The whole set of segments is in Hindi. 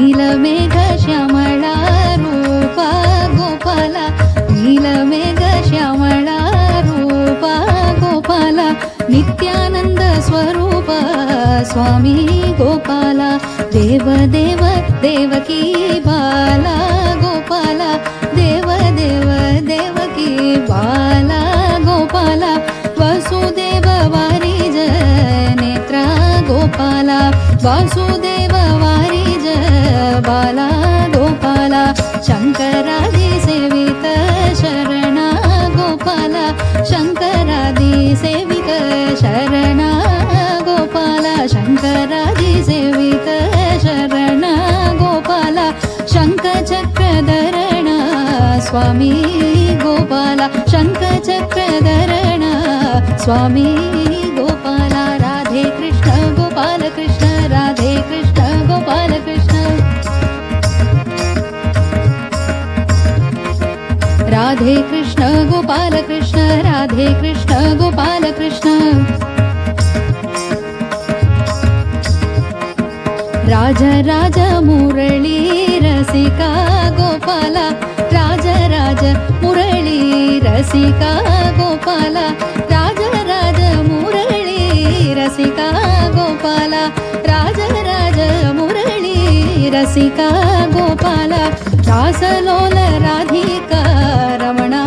नीलमेघ श्यामळा रूपा गोपाला नीलमेघ श्यामळा रूपा गोपाला नित्यानंद स्वरूप स्वामी गोपाला देव देव देवकी बाला गोपाला देव देव देवकी बाला गोपाला वसुदेव वारिज नेत्रा गोपाला वासुदेव वारिज बाला गोपाला शंकरादि सेवित शरणा गोपाला शंकरादि सेवित शरणा गोपाला शंकरादि सेवित शरणा गोपाला शंखचक्रधरण स्वामी गोपाला शंखचक्रधरण स्वामी गोपाला राधे कृष्ण गोपाल कृष्ण राधे कृष्ण गोपाल कृष्ण राधे कृष्ण गोपाल कृष्ण राधे कृष्ण गोपाल कृष्ण राज राज मुरली रसिका गोपाला राज राज मुरली रसिका गोपाला राज राज मुरली रसिका गोपाला राज राज मुरली रसिका गोपाला दासलोल राधिका रमणा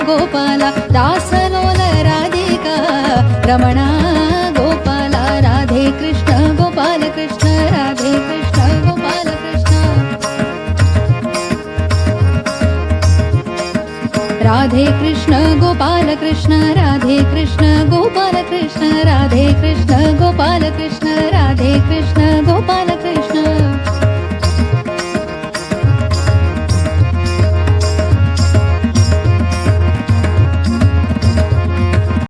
गोपाला दासलोल राधिका रमणा गोपाला राधे कृष्ण गोपाल कृष्ण राधे कृष्ण गोपाल कृष्ण राधे कृष्ण गोपाल कृष्ण राधे कृष्ण गोपाल कृष्ण राधे कृष्ण गोपाल कृष्ण राधे कृष्ण गोपाल